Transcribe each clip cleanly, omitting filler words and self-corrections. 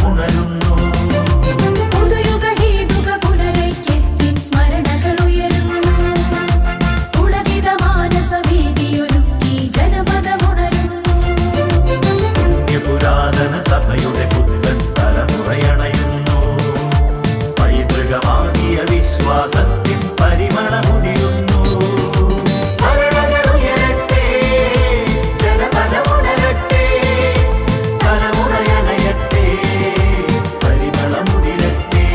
ജനപദമുണരുന്നു. പുരാതന സഭയുടെ പുത്തൻ തലമുറയണയുന്നു. പൈതൃകമാകിയ വിശ്വാസത്തിൻ പരിമളമുതിരുന്നു. സ്മരണകളുയരട്ടെ, ജനപദമുണരട്ടെ, തലമുറയണയട്ടെ, പരിമളമുതിരട്ടെ.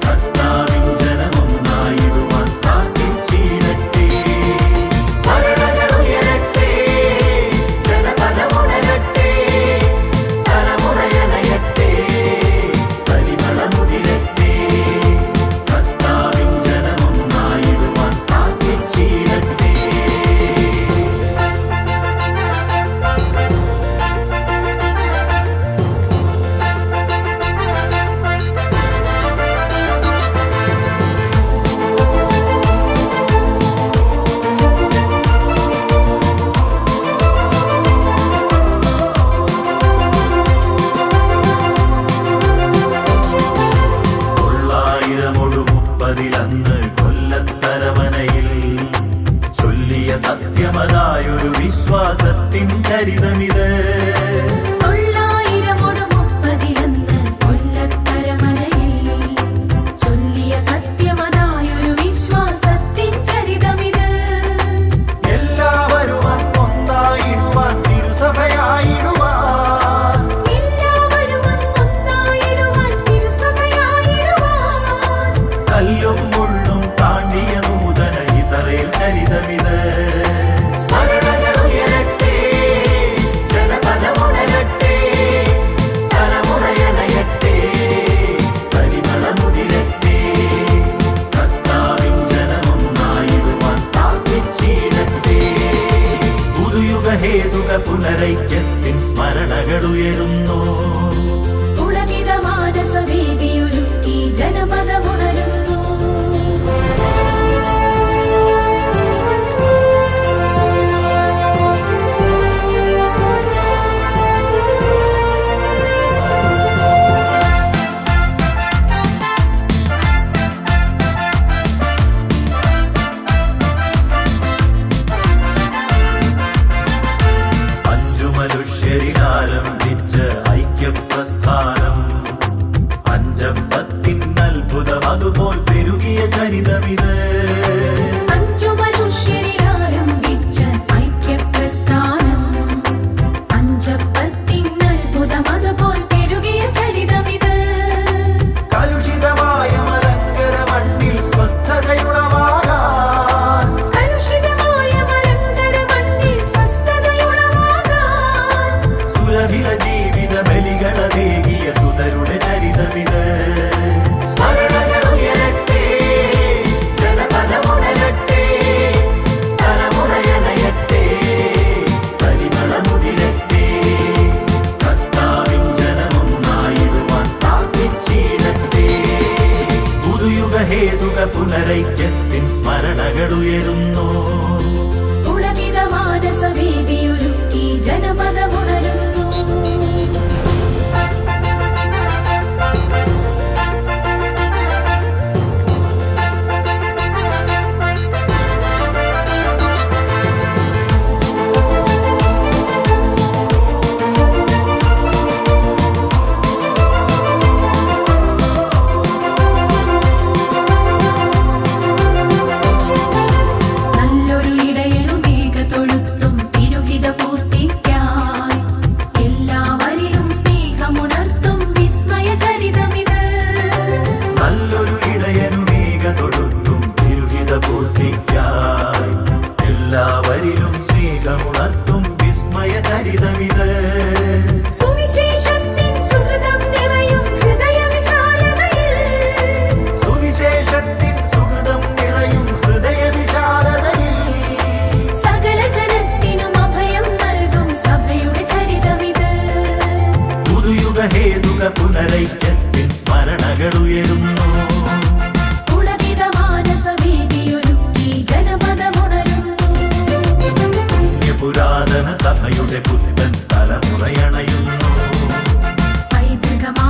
കർത്താവിൻ ജനമൊന്നായിടുവാൻ പ്രാർത്ഥിച്ചിടട്ടെ. സ്മരണകളുയരട്ടെ, ജനപദമുണരട്ടെ, തലമുറയണയട്ടെ, പരിമളമുതിരട്ടെ. കർത്താവിൻ ജനമൊന്നായിടുവാൻ പ്രാർത്ഥിച്ചിടട്ടെ. ൊഴിലന്ന് കൊല്ലത്തരമനയിൽ ചൊല്ലിയ സത്യമതായൊരു വിശ്വാസത്തിൻ ചരിതമിത്. എല്ലാവരും ഒന്നായിടുവാൻ തിരുസഭയായിടുവാൻ. കല്ലും മുള്ളും താണ്ടിയ നൂതന ഇസ്രായേൽ ചരിതമിത്. സ്മരണകളുയരട്ടെ, ജനപദമുണരട്ടെ, തലമുറയണയട്ടെ, പരിമളമുതിരട്ടെ. കർത്താവിൻ ജനമൊന്നായിടുവാൻ പ്രാർത്ഥിച്ചിടട്ടെ. പുതുയുഗഹേതുക പുനരൈക്യത്തിൻ സ്മരണകളുയരുന്നു. ജനപദമുണരുന്നു. അഞ്ചു മനുഷ്യരിലാരംഭിച്ച ഐക്യപ്രസ്ഥാനം അഞ്ചമ്പത്തിൻ അത്ഭുതം അതുപോൽ പെരുകിയ ചരിതമിത്. അഞ്ചു മനുഷ്യരിലാരംഭിച്ച ഐക്യപ്രസ്ഥാനം അഞ്ചപ്പത്തിൻ അത്ഭുതം അതുപോൽ പെരുകിയ ചരിതമിത്. കലുഷിതമായ മലങ്കര മണ്ണിൽ സ്വസ്ഥതയുളവാകാൻ, കലുഷിതമായ മലങ്കര മണ്ണിൽ സ്വസ്ഥതയുളവാകാൻ സുരഭില ജീവിത ബലികളേകിയ സുതരുടെ ചരിതമിത്. സ്മരണകളുയരട്ടെ, ജനപദമുണരട്ടെ, തലമുറയണയട്ടെ, പരിമളമുതിരട്ടെ. കർത്താവിൻ ജനമൊന്നായിടുവാൻ പ്രാർത്ഥിച്ചിടട്ടെ. പുതുയുഗഹേതുക പുനരൈക്യത്തിൻ സ്മരണകളുയരുന്നു. പുളകിതമാനസവേദിയൊരുക്കി ജനപദമുണരുന്നു. നല്ലൊരു ഇടയനും ഏകതൊഴുത്തും തിരുഹിത പൂർത്തിക്കായി എല്ലാവരിലും സ്നേഹമുണർത്തും വിസ്മയ ചരിതമിത്. നല്ലൊരു ഇടയനുമേക തൊഴുത്തും തിരുഹിത പൂർത്തിക്കായി എല്ലാവരിലും സ്നേഹമുണർത്തും വിസ്മയ ചരിതമിത്. സുവിശേഷത്തിൻ സുഹൃതം നിറയും ഹൃദയവിശാലതയിൽ, സുവിശേഷത്തിൻ സുഹൃതം നിറയും ഹൃദയവിശാലതയിൽ സകല ജനത്തിനും അഭയം നൽകും സഭയുടെ ചരിതമിത്. പുതുയുഗഹേതുക പുനരൈക്യത്തിൻ സ്മരണകളുയരുന്നു. പുളകിതമാനസവേദിയൊരുക്കി ജനപദമുണരുന്നു. പുരാതന സഭയുടെ പുത്തൻ തലമുറയണയുന്നു. പൈതൃകമാ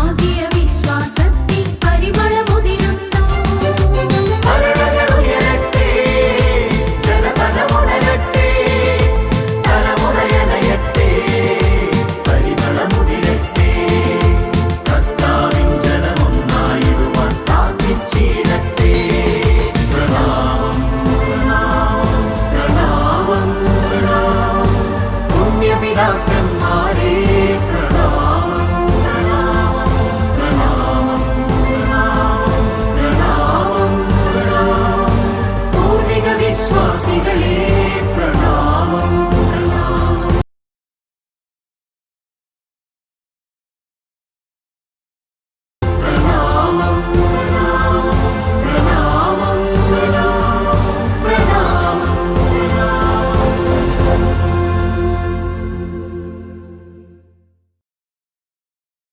വിശ്വാസികളെ